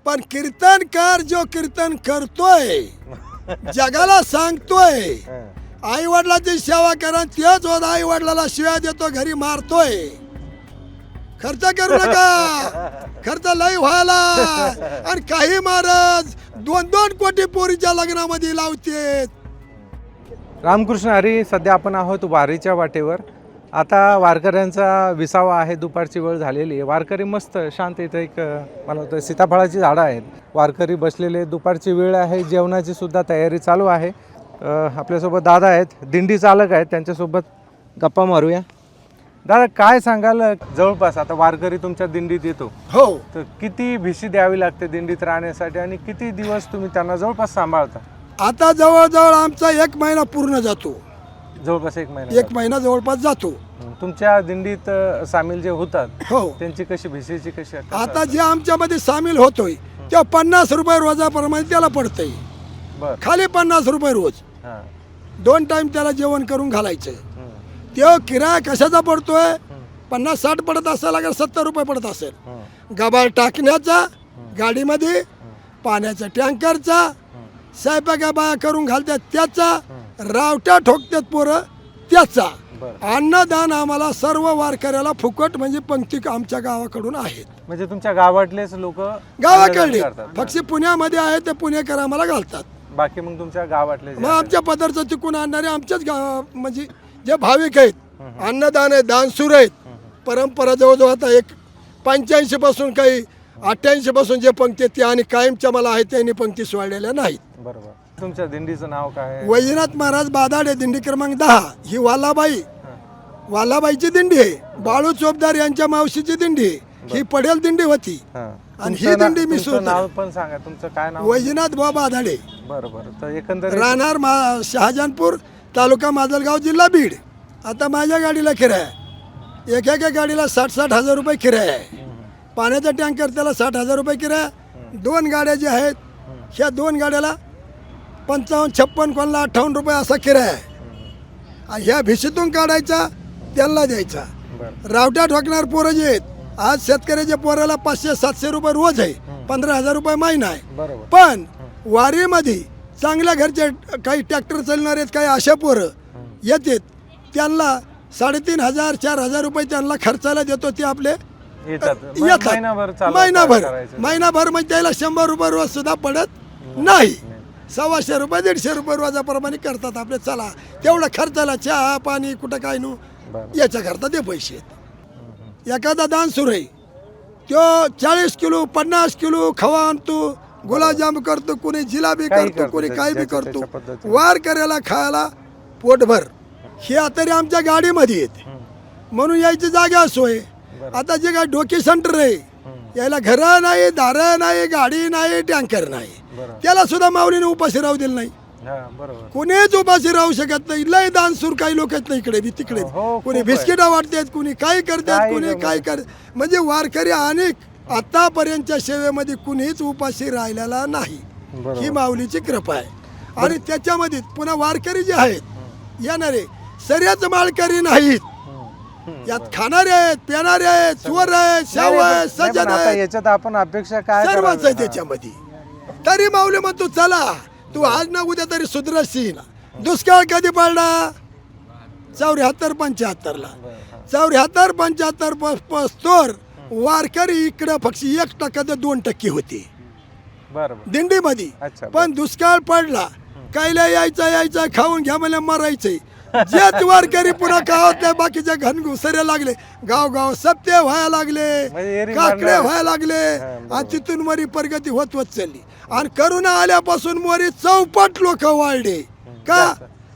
पण कीर्तनकार जो कीर्तन करतोय जगाला सांगतोय आई वडिलांची सेवा करा, तेच होत आई वडिलाला शिव्या देतो, घरी मारतोय. खर्च करू नका, खर्च लय व्हायला. आणि काही महाराज 2-2 कोटी पोरीच्या लग्नामध्ये लावते. रामकृष्ण हरी. सध्या आपण आहोत वारीच्या वाटेवर. आता वारकऱ्यांचा विसावा आहे, दुपारची वेळ झालेली आहे. वारकरी मस्त शांत इथं एक मला वाटतं सीताफळाची झाडं आहेत, वारकरी बसलेले. दुपारची वेळ आहे, जेवणाची सुद्धा तयारी चालू आहे. आपल्यासोबत दादा आहेत, दिंडी चालक आहेत, त्यांच्यासोबत गप्पा मारूया. दादा काय सांगाल, जवळपास आता वारकरी तुमच्या दिंडीत येतो हो, तर किती भिशी द्यावी लागते दिंडीत राहण्यासाठी आणि किती दिवस तुम्ही त्यांना जवळपास सांभाळता? आता जवळजवळ आमचा 1 महिना पूर्ण जातो. जवळपास 1 महिना. 1 महिना जवळपास जातो. तुमच्या दिंडीत सामील जे होतात हो, त्यांची कशी भिशीची कशी? आता जे आमच्यामध्ये सामील होतोय तेव्हा 50 रुपये रोजाप्रमाणे त्याला पडतंय. बर. खाली 50 रुपये रोज, हां. 2 टाइम त्याला जेवण करून घालायचं. तेव्हा किराया कशाचा पडतोय? 50-60 पडत असेल, अगर 70 रुपये पडत असेल. गबाळ टाकण्याचा, गाडीमध्ये पाण्याचा टँकरचा, स्वयंपाका बाया करून घालतात त्याचा, रावट्या ठोकतात पोरं त्याचा. अन्नदान आम्हाला सर्व वारकऱ्याला फुकट, म्हणजे पंक्ती आमच्या गावाकडून आहेत. म्हणजे तुमच्या गावातलेच लोक गावाकडले फक्त पुण्यामध्ये आहे ते पुणेकर आम्हाला घालतात. बाकी मग तुमच्या गावातले मग आमच्या पदार्थ तिकून आणणारे आमच्याच गाव, म्हणजे जे भाविक आहेत. अन्नदान आहे, दानसूर आहेत. परंपरा जवळजवळ आता 85 पासून काही 88 पासून जे पंक्ती ते आणि कायमच्या मला आहे त्यांनी पंक्ती सोडलेल्या नाहीत. बरोबर. तुमच्या दिंडीचं नाव काय आहे? वैजनाथ महाराज बादाडे, दिंडी क्रमांक 10. ही वालाबाईची दिंडी आहे. बाळू चोपदार यांच्या मावशीची दिंडी आहे. ही पडेल दिंडी होती आणि ही दिंडी मी नाव पण सांगा, तुमचं काय नाव? वैजनाथ बुवा बादाडे. बरोबर. तर एकंदर राहणार शहाजहानपूर, तालुका माजलगाव, जिल्हा बीड. आता माझ्या गाडीला किराया एका गाडीला 60-60 हजार रुपये किराया आहे. पाण्याचा टँकर त्याला 60 हजार रुपये किराया. 2 गाड्या ज्या आहेत ह्या 2 गाड्याला 55-56 कोणाला 58 रुपये असा किराया आहे. ह्या भिशीतून काढायचा त्यांना द्यायचा. रावट्या ठोकणार पोरं जे आहेत, आज शेतकऱ्याच्या पोराला 500-700 रुपये रोज आहे, 15,000 रुपये महिना आहे. पण वारीमध्ये चांगल्या घरचे काही ट्रॅक्टर चालणार आहेत, काही अशा पोरं येतात, त्यांना 3,500-4,000 रुपये त्यांना खर्चाला देतो. ते आपले येतात महिनाभर म्हणजे त्याला 100 रुपये रोज सुद्धा पडत नाही. 125 रुपये 150 रुपये रोजाप्रमाणे करतात आपले. चला तेवढं खर्चाला चहा पाणी कुठं काय नु याच्या करता ते पैसे आहेत. एखादा दान सुरू आहे तो 40 किलो 50 किलो खवा आणतो, गुलाबजाम करतो, कोणी जिलाबी करतो, कोणी काय बी करतो. वार करायला खायला पोटभर. हे तरी आमच्या गाडीमध्ये येते म्हणून यायची जागा सोय. आता जे काय डोकी सेंटर आहे यायला घरं नाही, दारं नाही, गाडी नाही, टँकर नाही, त्याला सुद्धा माऊलीने उपाशी राहू दिलं नाही. कोणीच उपाशी राहू शकत नाही. लय दानसूर काही लोक आहेत ना इकडे बी तिकडे. कोणी बिस्किटा वाटतात, कोणी काय करतात, कोणी काय म्हणजे वारकरी अनेक आतापर्यंतच्या सेवेमध्ये कुणीच उपाशी राहिलेला नाही. ही माऊलीची कृपा आहे. आणि त्याच्यामध्ये पुन्हा वारकरी जे आहेत येणारे सऱ्याच माळकरी नाहीत. यात खाणारे आहेत, पिणारे आहेत, चोर आहेत, शाव आहेत, सज्जन आहेत. याच्यात आपण अपेक्षा काय सर्वच आहे त्याच्यामध्ये. तरी माऊली म्हणतो चला तू आज ना उद्या तरी सुधरशील. दुष्काळ कधी पडला? 74-75 ला. 74-75 वारकरी इकडं फक्त 1% ते 2% होते दिंडीमध्ये. पण दुष्काळ पडला, कायला यायचा खाऊन घ्या मला मरायचंय. जेच वारकरी पुन्हा गावात नाही, बाकीच्या घनघुसऱ्या लागले, गाव सप्ते व्हायला लागले, काकडे व्हायला लागले. आणि तिथून वरी प्रगती होत चालली. आणि करोना आल्यापासून वरी 64 लोक वाढले. का?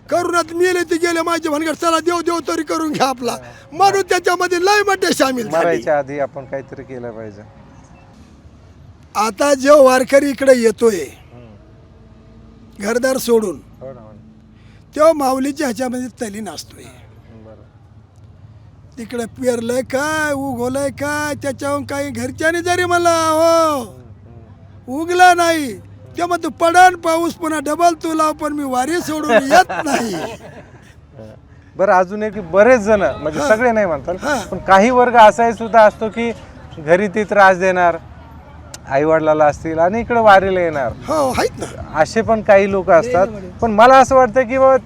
करोनात मेले ते गेले माझे भानगड, चला देव तरी करून घ्या आपला, म्हणून त्याच्यामध्ये लय मोठे सामील झाले. आधी आपण काहीतरी केलं पाहिजे. आता जो वारकरी इकडे येतोय घरदार सोडून, तो माऊलीच्या ह्याच्यामध्ये तली नसतोय. तिकडे पेरलंय काय, उगवलंय काय, त्याच्याहून काही घरच्याने जरी मला हो उगला नाही ते मग तू पडन पाऊस पुन्हा डबल तू लाव, पण मी वारी सोडून येत नाही. बरं, अजून एक बरेच जण, म्हणजे सगळे नाही म्हणतात, पण काही वर्ग असाही सुद्धा असतो की घरी ते त्रास देणार, आईवडिलाला असतील आणि इकडे वारीला येणार हो आहेत ना. असे पण काही लोक असतात. पण मला असं वाटतं की बाबा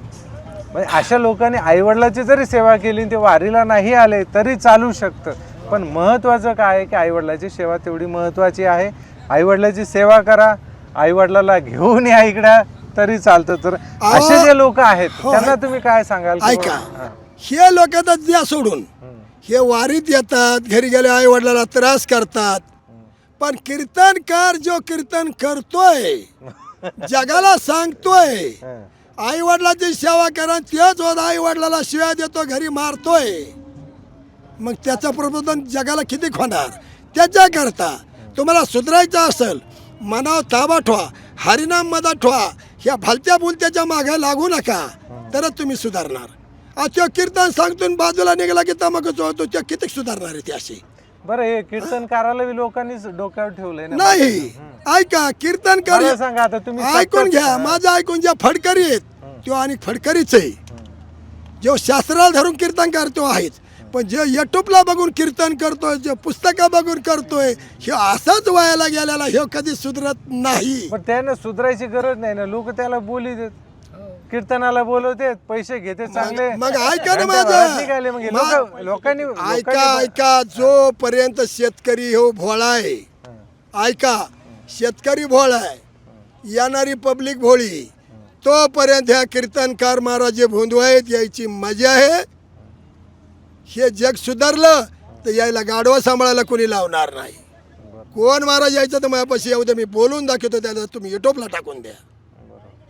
म्हणजे अशा लोकांनी आईवडिलाची जरी सेवा केली ते वारीला नाही आले तरी चालू शकतं. पण महत्त्वाचं काय आहे की आईवडिलाची सेवा तेवढी महत्त्वाची आहे. आईवडिलाची सेवा करा, आईवडिलाला घेऊन या इकडं तरी चालतं. तर असे जे लोक आहेत त्यांना तुम्ही काय सांगाल? ऐका, हे लोक तर द्या सोडून, हे वारीत येतात, घरी गेले आई वडिलाला त्रास करतात. पण कीर्तनकार जो कीर्तन करतोय, जगाला सांगतोय आई वडिलाची सेवा करा, तेच होत आई वडिलाला शिव्या देतो, घरी मारतोय, मग त्याचं प्रबोधन जगाला किती होणार? त्याच्याकरता तुम्हाला सुधारायचं असेल, मनावर ताबा ठेवा, हरिनाम मधात ठेवा, ह्या भलत्या बोलत्याच्या मागे लागू नका, तरच तुम्ही सुधारणार. तो कीर्तन सांगतून बाजूला निघाला की तमाखूच होतो, ते किती सुधारणार आहे ते अशी? बरं, हे कीर्तनकाराला बी लोकांनी डोक्यावर ठेवलंय ना? नाही, ऐका, कीर्तनकार मला सांगा आता तुम्ही ऐकून घ्या, माझं ऐकून ज्या फडकरी आहेत तो आणि फडकरीच आहे. जो शास्त्राला धरून कीर्तनकार तो आहेच, पण जे युट्यूबला बघून कीर्तन करतोय, जे पुस्तकं बघून करतोय, हे असाच व्हायला गेलेला, हे कधी सुधरत नाही. पण त्यानं सुधारायची गरज नाही ना. लोक त्याला बोली देत, कीर्तनाला बोलवते, पैसे घेते चांगले. मग ऐका ना निघाले मग हे लोकांनी ऐका ऐका, जोपर्यंत शेतकरी हो भोळा आहे, ऐका, शेतकरी भोळा आहे, येणारी पब्लिक भोळी, तोपर्यंत ह्या कीर्तनकार महाराज जे भोंदू आहेत यायची मजा आहे. हे जग सुधारलं तर यायला गाडवा सांभाळायला कोणी लावणार नाही. कोण महाराज यायचं तर माझ्यापाशी येऊ दे, मी बोलून दाखवतो, त्याला तुम्ही युट्यूबला टाकून द्या.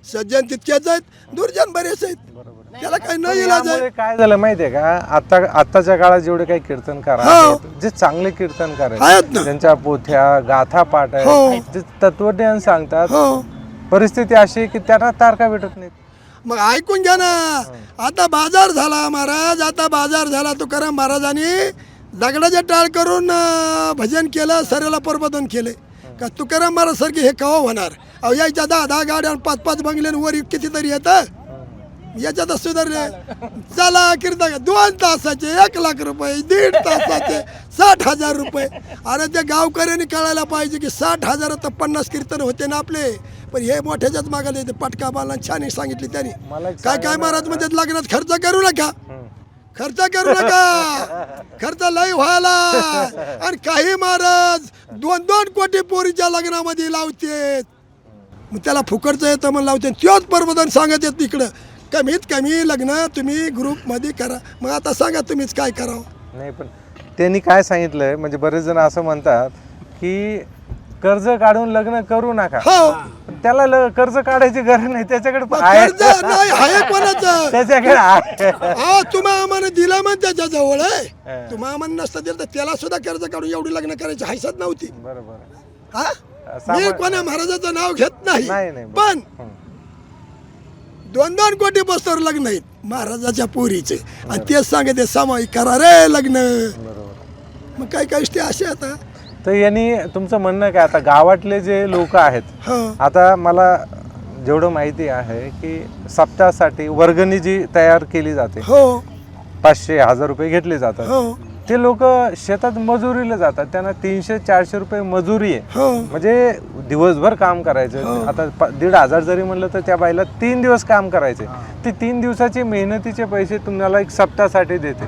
सज्जन तितकेच आहेत, दुर्जन बरेच आहेत, त्याला काही नाही इलाज आहे. काय झालं माहितीये का, आताच्या काळात जेवढे काही कीर्तनकार आहेत, जे चांगले कीर्तनकार आहेत ना, त्यांच्या पोथ्या गाथा पाठ आहेत, जे तत्वज्ञान सांगतात, परिस्थिती अशी आहे की त्यांना तारखा भेटत नाहीत. मग ऐकून घ्या ना, आता बाजार झाला महाराज, आता बाजार झाला. तुकाराम महाराजांनी दगडाचे टाळ करून भजन केलं, सर्याला प्रबोधन केले. का तुकाराम महाराज सारखे हे कवा होणार? अहो यायच्या 10 गाड्या 5 बंगले वर कितीतरी येतं, याच्यातच सुधारले. चला कीर्तन 2 तासाचे 1 लाख रुपये, 1.5 तासाचे 60,000 रुपये. अरे ते गावकऱ्यांनी कळायला पाहिजे की 60,000 तर 50 कीर्तन होते ना आपले. पण हे मोठ्याच्याच मागायला येते. पटका बाला छान सांगितली त्यांनी. काय महाराज म्हणजे लग्नात खर्च करू नका, खर्च करू नका, खर्च लय व्हायला. आणि काही महाराज 2-2 कोटी पोरीच्या लग्नामध्ये लावते, मग त्याला फुकटचं येतं म्हणून लावते. त्योच प्रबोधन सांगत येत तिकडं, कमीत कमी लग्न तुम्ही ग्रुपमध्ये करा. मग आता सांगा तुम्हीच काय करावं? नाही, पण त्यांनी काय सांगितलंय, म्हणजे बरेच जण असं म्हणतात की कर्ज काढून लग्न करू नका. हो, त्याला कर्ज काढायची गरज नाही, त्याच्याकडे कर्ज नाही आहे कोणाचं, त्याच्याकडे आहे. तुम्हा आम्हाला दिला म्हण त्याच्या जवळ आहे, तुम्हा आम्हाला नसतं दिलं तर त्याला सुद्धा कर्ज काढून एवढी लग्न करायची हैसत नव्हती. बरोबर. हा, मी कोणा महाराजाचं नाव घेत नाही, पण 2-2 कोटी बसवर लग्न आहेत महाराजाच्या पोरीचे, आणि तेच सांगते सामायिक करा रे लग्न. मग काही गोष्टी अशा आता. तर यांनी तुमचं म्हणणं काय, आता गावातले जे लोक आहेत, आता मला जेवढं माहिती आहे की सप्ताहासाठी वर्गणी जी तयार केली जाते, 500-1000 रुपये घेतले जातात, ते लोक शेतात मजुरीला जातात, त्यांना 300-400 रुपये मजुरी आहे. म्हणजे दिवसभर काम करायचं. आता 1,500 जरी म्हणलं तर त्या बाईला 3 दिवस काम करायचे. ते 3 दिवसाचे मेहनतीचे पैसे तुम्हाला एक सप्ताहासाठी देते,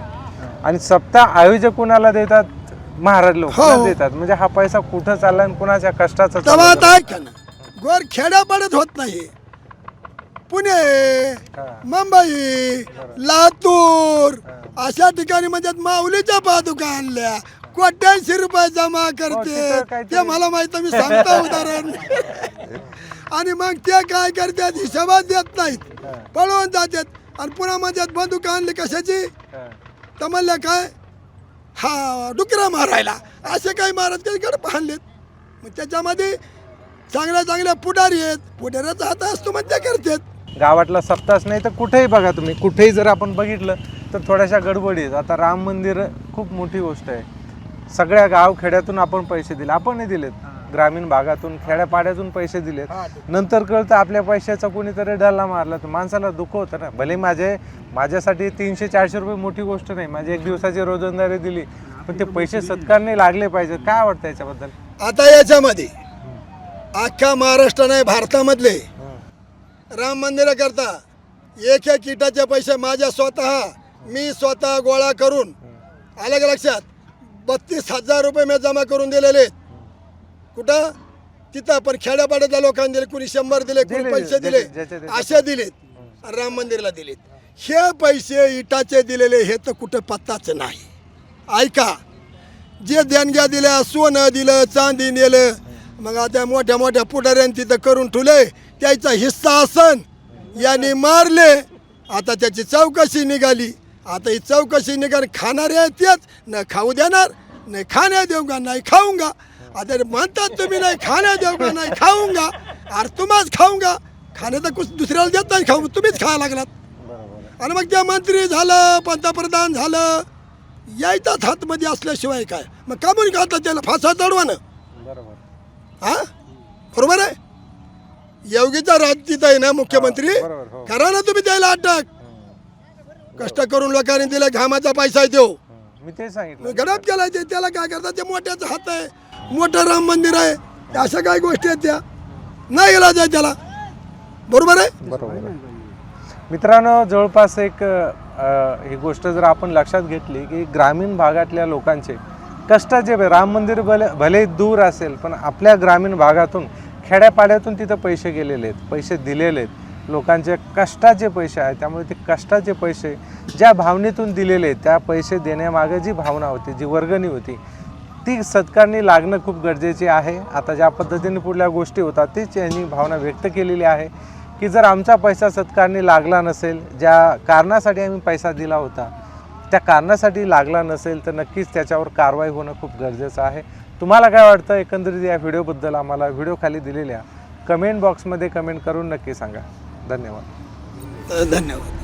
आणि सप्ताह आयोजक कुणाला देतात? महाराज लोक देतात. म्हणजे हा पैसा कुठं चालला आणि कुणाच्या कष्टाचा चालला? गोर खेड्यापाड्यात होत नाही. पुणे, मुंबई, लातूर अशा ठिकाणी म्हणजे माऊलीच्या पादुका आणल्या, कोट्यांशी रुपये जमा करते, ते मला माहित, मी सांगतो उदाहरण. आणि मग ते काय करतात, हिशोबात देत नाहीत, पळवून जातात. आणि पुन्हा म्हणजे बंदूक आणली कशाची, तर म्हणल्या काय, हा डुकरा मारायला, असे काही महाराज काही पाहलेत. मग त्याच्यामध्ये चांगल्या पुढारी आहेत, पुढाऱ्याचा हात असतो मग ते करतात. गावातला सप्ताहच नाही तर कुठेही बघा तुम्ही, कुठेही जर आपण बघितलं तर थोड्याशा गडबडीत. आता राम मंदिर खूप मोठी गोष्ट आहे, सगळ्या गाव खेड्यातून आपण पैसे दिले, आपणही दिलेत, ग्रामीण भागातून खेड्यापाड्यातून पैसे दिलेत. नंतर कळतं आपल्या पैशाचा कोणीतरी डल्ला मारला तर माणसाला दुःख होतं ना. भले माझ्यासाठी 300-400 रुपये मोठी गोष्ट नाही, माझी 1 दिवसाची रोजंदारी दिली, पण ते पैसे सत्कारने लागले पाहिजे. काय वाटतं याच्याबद्दल? आता याच्यामध्ये अख्ख्या महाराष्ट्र नाही भारतामधले राम मंदिराकरता एक एक इटाचे पैसे मी स्वतः गोळा करून आलं का लक्षात 32,000 रुपये मी जमा करून दिलेले आहेत. कुठं तिथं पण खेड्यापाड्यातल्या लोकांनी दिले, कुणी 100 दिले, कुणी पैसे दिले, असे दिलेत राम मंदिरला दिलेत. हे पैसे इटाचे दिलेले हे तर कुठं पत्ताच नाही. ऐका, जे देणग्या दिल्या, सोनं दिलं, चांदी नेलं, मग आता मोठ्या मोठ्या पुढाऱ्यांनी तिथं करून ठेवले, त्याचा हिस्सा असन यांनी मारले. आता त्याची चौकशी निघाली. आता ही चौकशी निघाली, खाणारे आहेत तेच, न खाऊ देणार, नाही खाण्या देऊगा, नाही खाऊंगा. आता म्हणतात तुम्ही नाही खाण्या देऊगा, नाही खाऊंगा. अरे तुम्हाच खाऊंगा, खाणं तर कुछ दुसऱ्याला देत नाही खाऊ, तुम्हीच खायला लागलात. आणि मग त्या मंत्री झालं, पंतप्रधान झालं, यायचाच हातमध्ये असल्याशिवाय काय, मग का म्हणून खाता त्याला फासा चढवानं. हा बरोबर आहे. योगीचा राज्यात आहे ना मुख्यमंत्री, करा ना तुम्ही त्याला अटक. कष्ट करून लोकांनी दिला, घामाचा पैसा देऊ, मी ते सांगितलं. गडप केला ते, त्याला काय करतात, ते मोठ्याचा हात आहे, मोठं राम मंदिर आहे, अशा काय गोष्टी आहेत त्या नाही गेला जाय त्याला. बरोबर आहे. बरोबर. मित्रांनो, जवळपास एक ही गोष्ट जर आपण लक्षात घेतली की ग्रामीण भागातल्या लोकांचे कष्टाचे, राम मंदिर भले दूर असेल पण आपल्या ग्रामीण भागातून, खेड्यापाड्यातून तिथं पैसे गेलेले आहेत, पैसे दिलेले आहेत, लोकांचे कष्टाचे पैसे आहेत. त्यामुळे ते कष्टाचे पैसे ज्या भावनेतून दिलेले आहेत, त्या पैसे देण्यामागे जी भावना होती, जी वर्गणी होती, ती सत्कारणी लागणं खूप गरजेचे आहे. आता ज्या पद्धतीने पुढल्या गोष्टी होतात तीच यांनी भावना व्यक्त केलेली आहे की जर आमचा पैसा सत्कारणी लागला नसेल, ज्या कारणासाठी आम्ही पैसा दिला होता त्या कारणासाठी लागला नसेल, तर नक्कीच त्याच्यावर कारवाई होणं खूप गरजेचं आहे. तुम्हाला काय वाटतं एकंदरीत या व्हिडिओबद्दल आम्हाला व्हिडिओ खाली दिलेल्या कमेंट बॉक्समध्ये कमेंट करून नक्की सांगा. धन्यवाद. धन्यवाद.